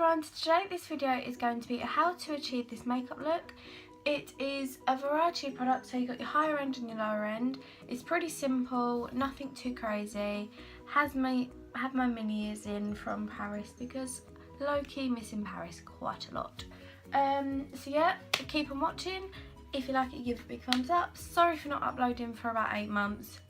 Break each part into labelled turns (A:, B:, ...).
A: everyone, today this video is going to be how to achieve this makeup look. It is a variety of products, so you've got your higher end and your lower end. It's pretty simple, nothing too crazy. Have my mini ears in from Paris because low-key missing Paris quite a lot. So yeah, keep on watching. If you like it, give it a big thumbs up. Sorry for not uploading for about 8 months.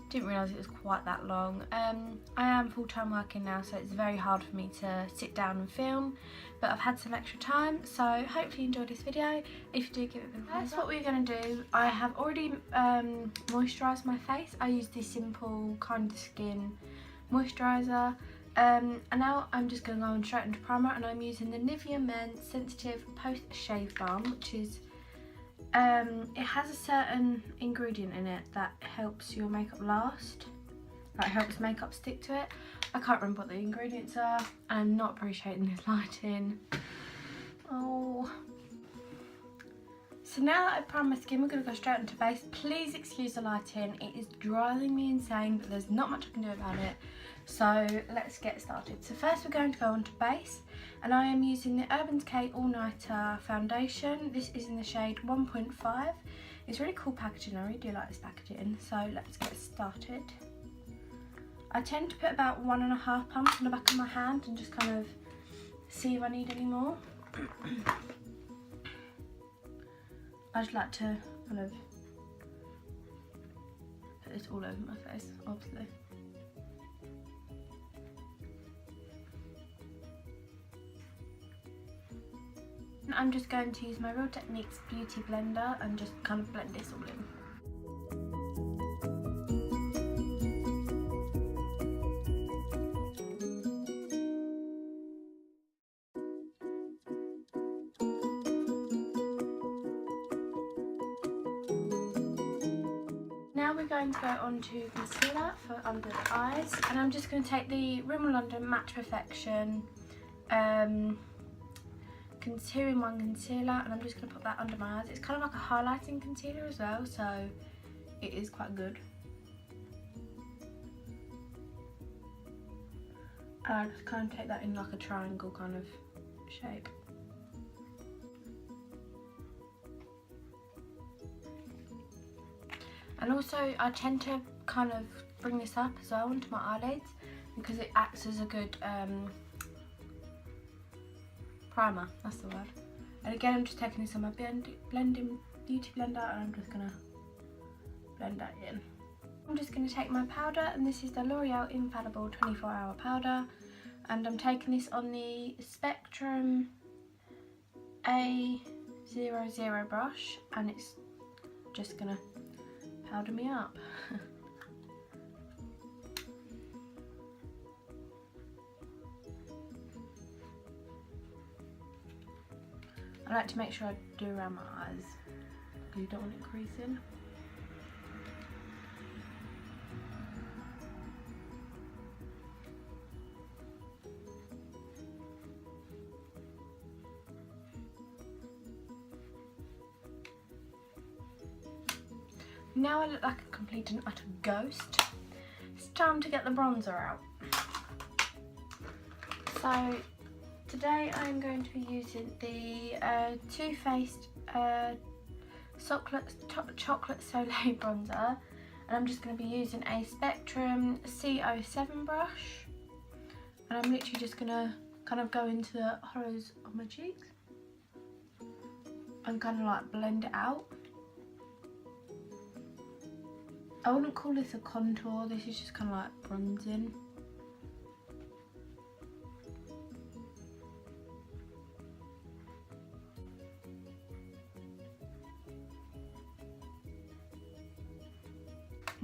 A: Didn't realise it was quite that long. I am full-time working now, so it's very hard for me to sit down and film, but I've had some extra time, so hopefully you enjoyed this video. If you do, give it a big thumbs up. That's what we're going to do. I have already moisturised my face. I use this simple kind of skin moisturiser, and now I'm just going to go on straight into primer, and I'm using the Nivea Men Sensitive Post Shave Balm, which is it has a certain ingredient in it that helps your makeup last, like helps makeup stick to it. I can't remember what the ingredients are. I'm not appreciating this lighting. Oh. So now that I've primed my skin, we're going to go straight into base. Please excuse the lighting, it is driving me insane, but there's not much I can do about it. So let's get started. So first we're going to go on to base, and I am using the Urban Decay All Nighter Foundation. This is in the shade 1.5. It's really cool packaging, I really do like this packaging. So let's get started. I tend to put about 1.5 pumps on the back of my hand and just kind of see if I need any more. I just like to kind of put this all over my face, obviously. I'm just going to use my Real Techniques Beauty Blender and just kind of blend this all in. Now we're going to go on to concealer for under the eyes, and I'm just going to take the Rimmel London Match Perfection Concealer in One concealer, and I'm just going to put that under my eyes. It's kind of like a highlighting concealer as well, so it is quite good. And I just kind of take that in like a triangle kind of shape. And also I tend to kind of bring this up as well onto my eyelids because it acts as a good primer, that's the word. And again, I'm just taking this on my blending beauty blender, and I'm just gonna blend that in. I'm just gonna take my powder, and this is the L'Oreal Infallible 24-Hour Powder, and I'm taking this on the Spectrum A00 brush, and it's just gonna powder me up. I like to make sure I do around my eyes because you don't want it creasing. Now I look like a complete and utter ghost. It's time to get the bronzer out. So today I'm going to be using the Too Faced Chocolate Soleil Bronzer, and I'm just going to be using a Spectrum C07 brush, and I'm literally just going to kind of go into the hollows of my cheeks and kind of like blend it out. I wouldn't call this a contour, this is just kind of like bronzing.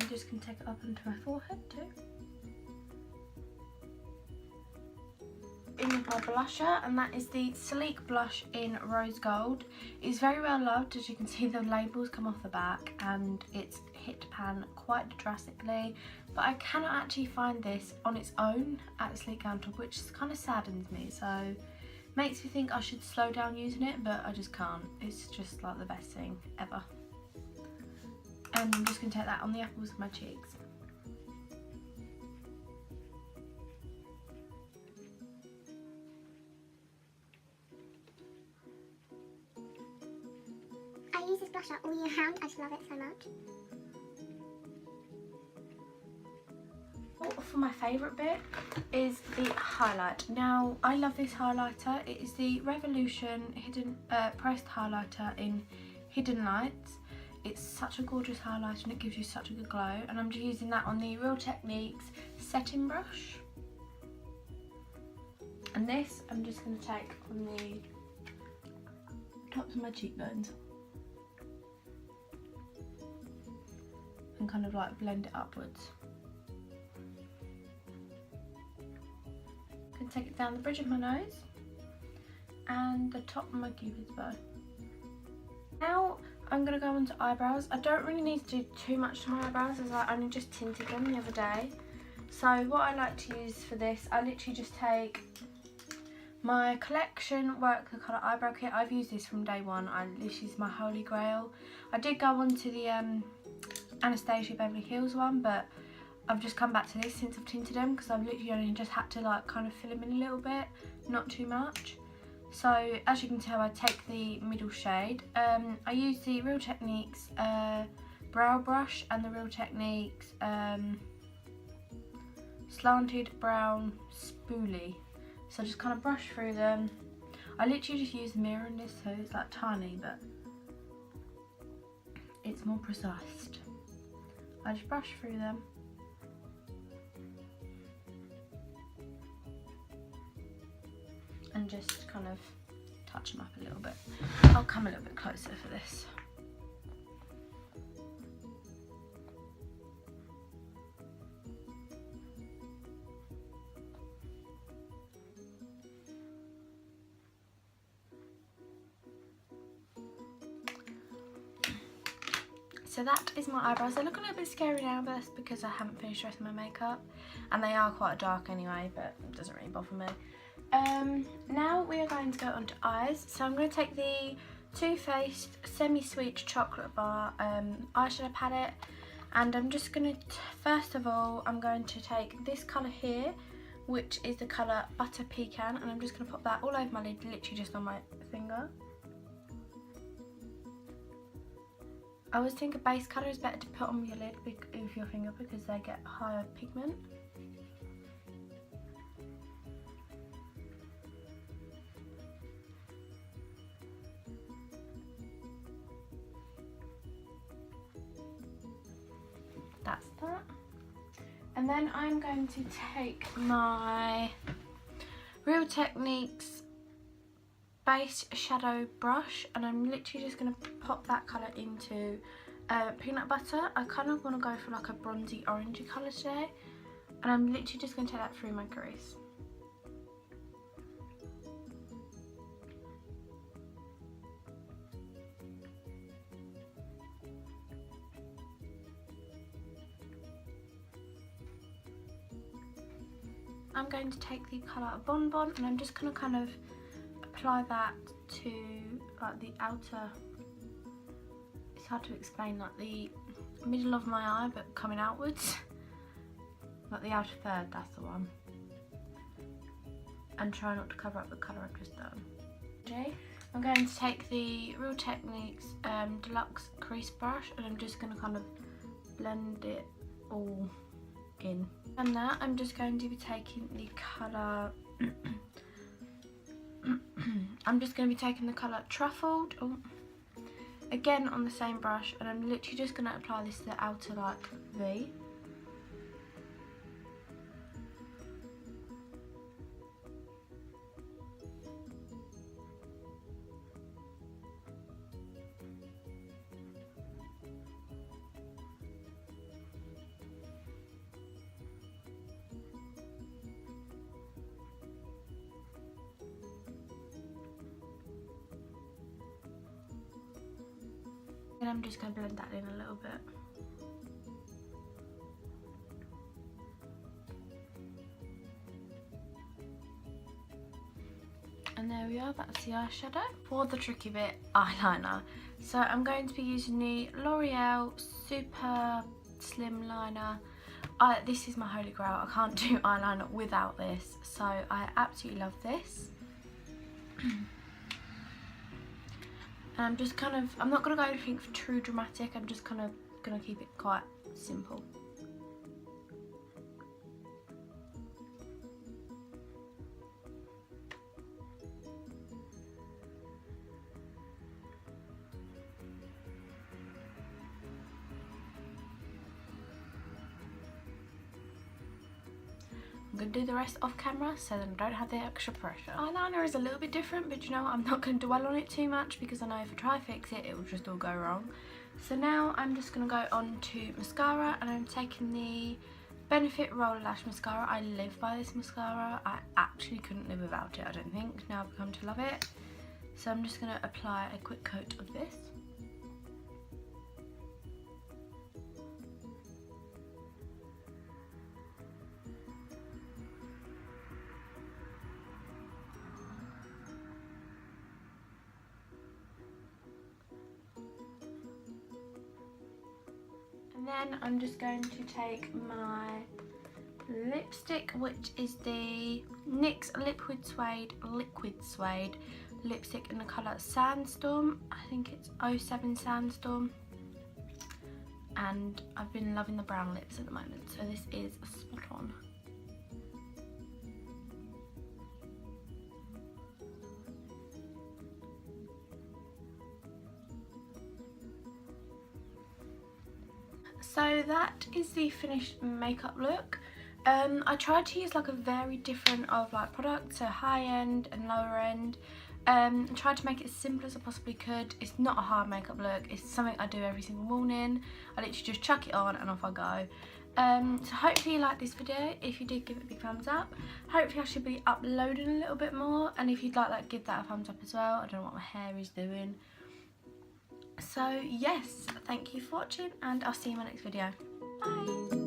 A: I'm just going to take it up onto my forehead too. In with my blusher, and that is the Sleek Blush in Rose Gold. It's very well loved, as you can see the labels come off the back, and it's hit pan quite drastically, but I cannot actually find this on its own at Sleek Counter, which kind of saddens me, so makes me think I should slow down using it, but I just can't. It's just like the best thing ever. And I'm just going to take that on the apples of my cheeks.
B: blusher all year round. I just love it so much.
A: For my favourite bit is the highlight. Now I love this highlighter. It is the Revolution Hidden Pressed Highlighter in Hidden Lights. It's such a gorgeous highlighter and it gives you such a good glow, and I'm just using that on the Real Techniques setting brush. And this I'm just going to take on the tops of my cheekbones and kind of like blend it upwards. I'm going to take it down the bridge of my nose and the top of my cupid's bow. Now I'm going to go on to eyebrows. I don't really need to do too much to my eyebrows as I only just tinted them the other day. So what I like to use for this, I literally just take my Collection Work the Colour Eyebrow Kit. I've used this from day one. This is my holy grail. I did go on to the Anastasia Beverly Hills one, but I've just come back to this since I've tinted them because I've literally only just had to like kind of fill them in a little bit, not too much. So as you can tell, I take the middle shade. I use the Real Techniques brow brush and the Real Techniques slanted brown spoolie. So I just kind of brush through them. I literally just use the mirror in this, so it's like tiny, but it's more precise. I just brush through them. And just kind of touch them up a little bit. I'll come a little bit closer for this. So that is my eyebrows. They look a little bit scary now, but that's because I haven't finished the rest of my makeup. And they are quite dark anyway, but it doesn't really bother me. Now we are going to go on to eyes. So I'm going to take the Too Faced Semi-Sweet Chocolate Bar eyeshadow palette. And I'm just going to, first of all, I'm going to take this colour here, which is the colour Butter Pecan. And I'm just going to pop that all over my lid, literally just on my finger. I always think a base colour is better to put on your lid with your finger because they get higher pigment. That's that. And then I'm going to take my Real Techniques base shadow brush, and I'm literally just going to pop that colour into peanut butter. I kind of want to go for like a bronzy orangey colour today, and I'm literally just going to take that through my crease. I'm going to take the colour Bonbon, and I'm just going to kind of apply that to like the outer, it's hard to explain, like the middle of my eye but coming outwards, like the outer third, that's the one, and try not to cover up the colour I've just done. Okay, I'm going to take the Real Techniques Deluxe Crease Brush, and I'm just going to kind of blend it all in. And that I'm just going to be taking the colour I'm just going to be taking the colour Truffled, again on the same brush, and I'm literally just going to apply this to the outer like V. And I'm just going to blend that in a little bit. And there we are, that's the eyeshadow. For the tricky bit, eyeliner. So I'm going to be using the L'Oreal Super Slim Liner. This is my holy grail. I can't do eyeliner without this, so I absolutely love this. And And I'm just kind of, I'm not going to go anything too dramatic, I'm just kind of going to keep it quite simple. I'm going to do the rest off camera so then I don't have the extra pressure. Eyeliner is a little bit different, but you know what, I'm not going to dwell on it too much because I know if I try to fix it, it will just all go wrong. So now I'm just going to go on to mascara, and I'm taking the Benefit Roller Lash Mascara. I live by this mascara. I actually couldn't live without it, I don't think. Now I've come to love it. So I'm just going to apply a quick coat of this. And then I'm just going to take my lipstick, which is the NYX Liquid Suede lipstick in the colour Sandstorm. I think it's 07 Sandstorm. And I've been loving the brown lips at the moment, so this is spot on. So that is the finished makeup look. I tried to use like a very different of like product, so high end and lower end. I tried to make it as simple as I possibly could. It's not a hard makeup look, it's something I do every single morning. I literally just chuck it on and off I go. So hopefully you liked this video. If you did, give it a big thumbs up. Hopefully I should be uploading a little bit more, and if you'd like that, give that a thumbs up as well. I don't know what my hair is doing. So yes, thank you for watching, and I'll see you in my next video. Bye!